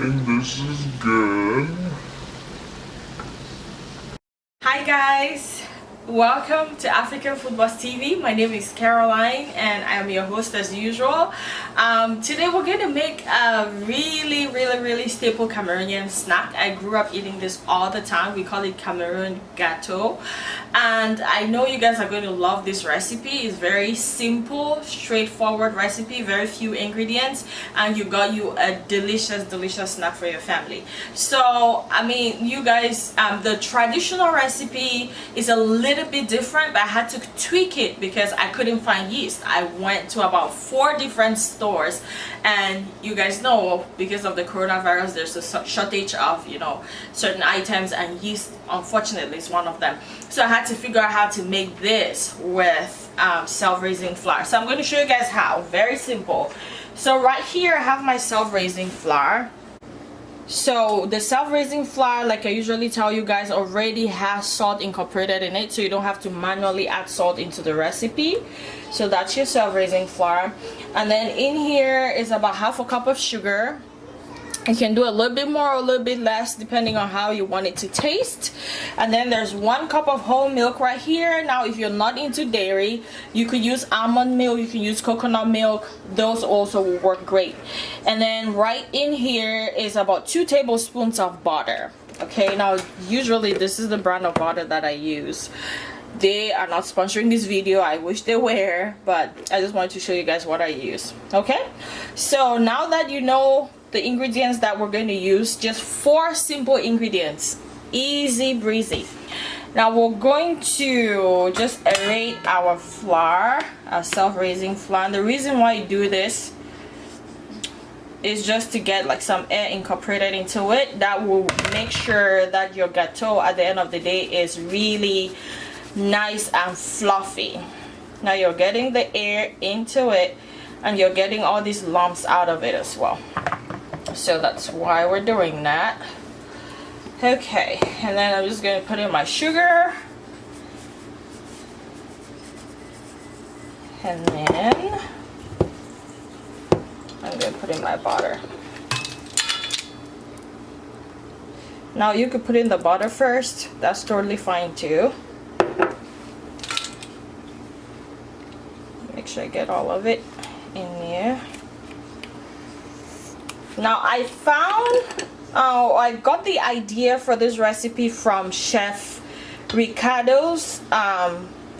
think this is good. Hi guys, welcome to African Food Boss TV. My name is Caroline and I am your host as usual. Today we're going to make a really staple Cameroonian snack. I grew up eating this all the time. We call it Cameroonian Gateau, and I know you guys are going to love this recipe. It's very simple, straightforward recipe, very few ingredients, and you got you a delicious snack for your family. So I mean, you guys, the traditional recipe is a little bit different, but I had to tweak it because I couldn't find yeast. I went to about 4 different stores, and you guys know, because of the coronavirus, there's a shortage of, you know, certain items, and yeast unfortunately is one of them. So I had to figure out how to make this with self-raising flour. So I'm going to show you guys how. Very simple. So right here I have my self-raising flour. So the self-raising flour, like I usually tell you guys, already has salt incorporated in it, so you don't have to manually add salt into the recipe. So that's your self-raising flour. And then in here is about half a cup of sugar. You can do a little bit more or a little bit less depending on how you want it to taste. And then there's 1 cup of whole milk right here. Now if you're not into dairy, you could use almond milk, you can use coconut milk. Those also will work great. And then right in here is about 2 tablespoons of butter. Okay, now usually this is the brand of butter that I use. They are not sponsoring this video. I wish they were, but I just wanted to show you guys what I use. Okay, so now that you know the ingredients that we're going to use, just 4 simple ingredients, easy breezy. Now we're going to just aerate our flour, our self-raising flour. And the reason why you do this is just to get like some air incorporated into it. That will make sure that your gâteau at the end of the day is really nice and fluffy. Now you're getting the air into it, and you're getting all these lumps out of it as well. So that's why we're doing that. Okay, and then I'm just going to put in my sugar, and then I'm going to put in my butter. Now you could put in the butter first, that's totally fine too. Make sure I get all of it in there. Now I found, I got the idea for this recipe from Chef Ricardo's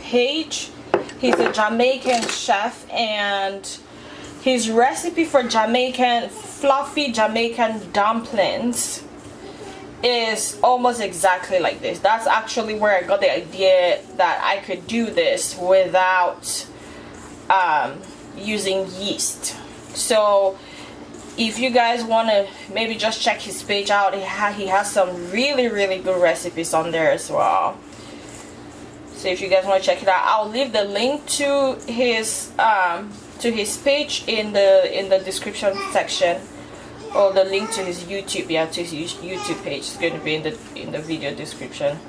page. He's a Jamaican chef, and his recipe for fluffy Jamaican dumplings is almost exactly like this. That's actually where I got the idea that I could do this without using yeast. So if you guys want to maybe just check his page out, he has some really good recipes on there as well. So if you guys want to check it out, I'll leave the link to his page in the description section, or the link to his YouTube, to his YouTube page is going to be in the video description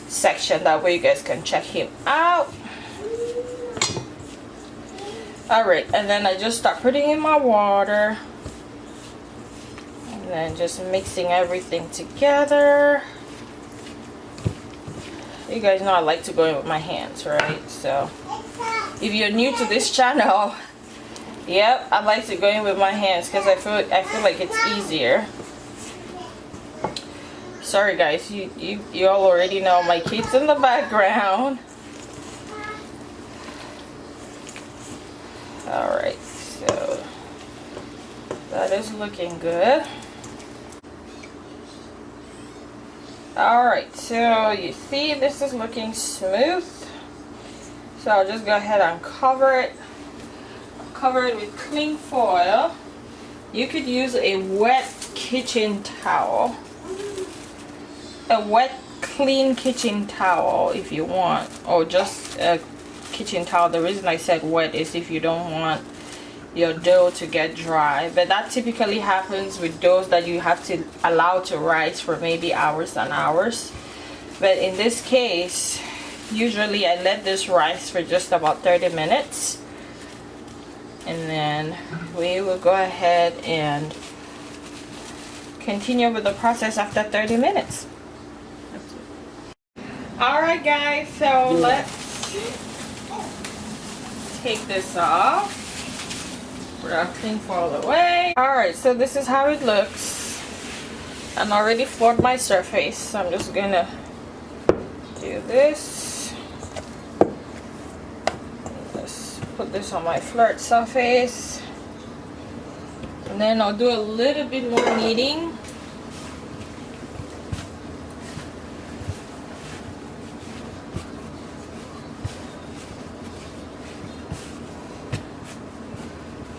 section. That way you guys can check him out. Alright, and then I just start putting in my water, and then just mixing everything together. You guys know I like to go in with my hands, right? So if you're new to this channel, yep, I like to go in with my hands because I feel like it's easier. Sorry guys, you all already know my kids in the background. Alright, so that is looking good. Alright, so you see this is looking smooth. So I'll just go ahead and cover it. Cover it with cling foil. You could use a wet kitchen towel. A wet, clean kitchen towel if you want, or just a kitchen towel. The reason I said wet is if you don't want your dough to get dry, but that typically happens with doughs that you have to allow to rise for maybe hours and hours. But in this case, usually I let this rise for just about 30 minutes, and then we will go ahead and continue with the process after 30 minutes. Alright guys, so let's take this off. Put our cling foil away. Alright, so this is how it looks. I'm already floored my surface, so I'm just gonna do this. Let's put this on my flirt surface. And then I'll do a little bit more kneading.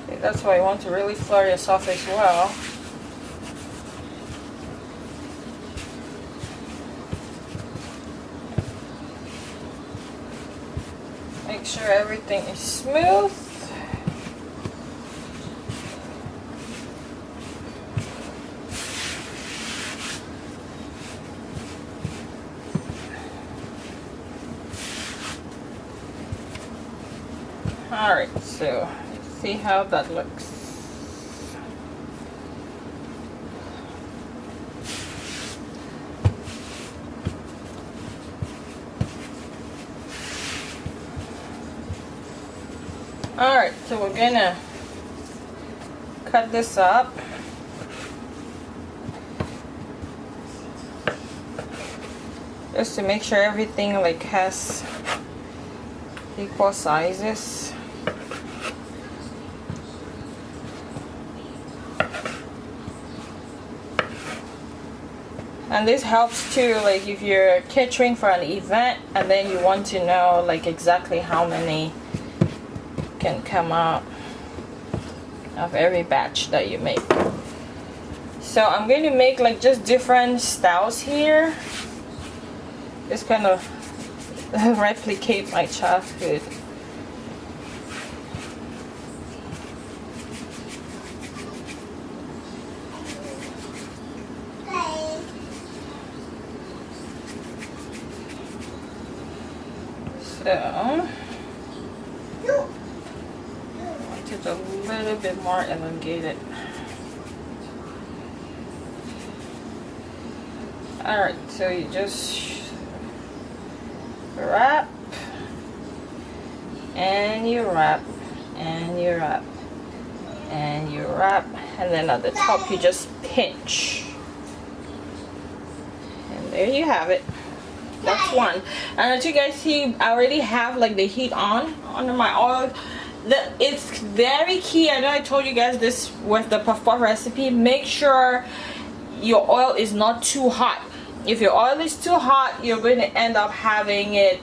Okay, that's why you want to really flour your surface well. Make sure everything is smooth. Alright, so see how that looks. Alright, so we're gonna cut this up. Just to make sure everything like has equal sizes. And this helps too, like if you're catering for an event and then you want to know like exactly how many can come out of every batch that you make. So I'm going to make like just different styles here. Just kind of replicate my childhood. So I want it a little bit more elongated. Alright, so you just wrap and you wrap and you wrap and you wrap, and then at the top you just pinch, and there you have it. That's one. And as you guys see, I already have like the heat on under my oil. It's very key. I know I told you guys this with the puff puff recipe. Make sure your oil is not too hot. If your oil is too hot, you're going to end up having it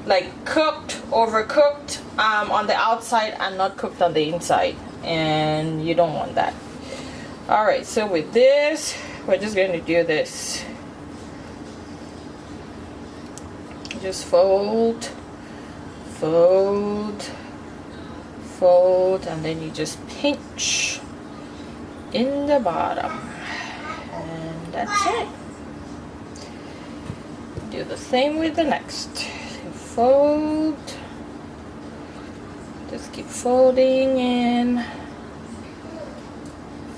like cooked, overcooked on the outside and not cooked on the inside, and you don't want that. Alright, so with this, we're just going to do this. Just fold, fold, fold, and then you just pinch in the bottom, and that's it. Do the same with the next. Fold, just keep folding in,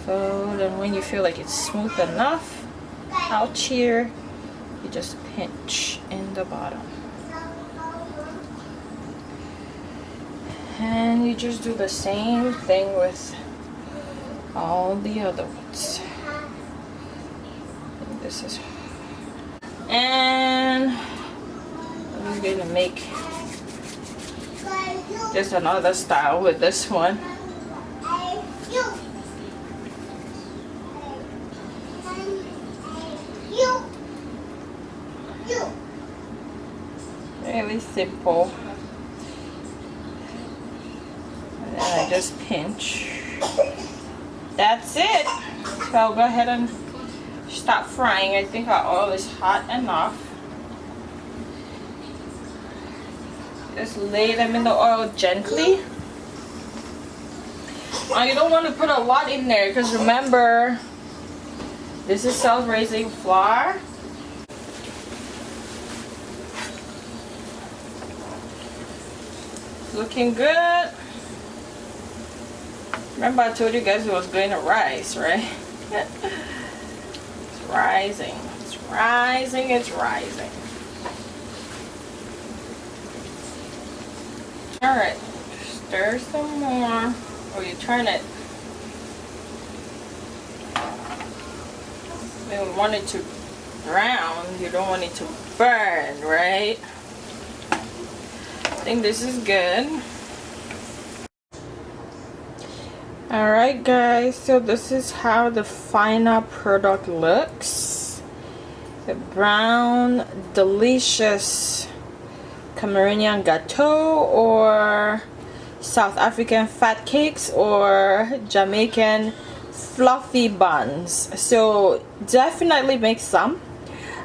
fold, and when you feel like it's smooth enough out here, you just pinch in the bottom, and you just do the same thing with all the other ones. And this is, and I'm gonna make just another style with this one. Really simple. And then I just pinch. That's it. So I'll go ahead and stop frying. I think our oil is hot enough. Just lay them in the oil gently. You don't want to put a lot in there because remember, this is self-raising flour. Looking good. Remember I told you guys it was going to rise, right? rising. It's rising, it's rising. Alright, stir some more. Or you turn it. You want it to brown, you don't want it to burn, right? I think this is good. Alright guys, so this is how the final product looks. The brown, delicious Cameroonian Gateau, or South African fat cakes, or Jamaican fluffy buns. So definitely make some.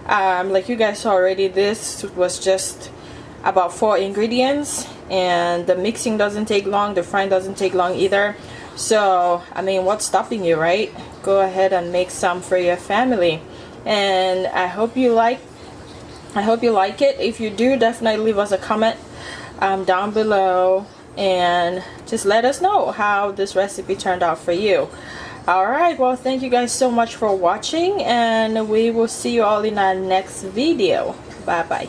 Like you guys saw already, this was just about 4 ingredients, and the mixing doesn't take long, the frying doesn't take long either. So I mean, what's stopping you, right? Go ahead and make some for your family, and I hope you like it. If you do, definitely leave us a comment down below and just let us know how this recipe turned out for you. Alright, well, thank you guys so much for watching, and we will see you all in our next video. Bye bye.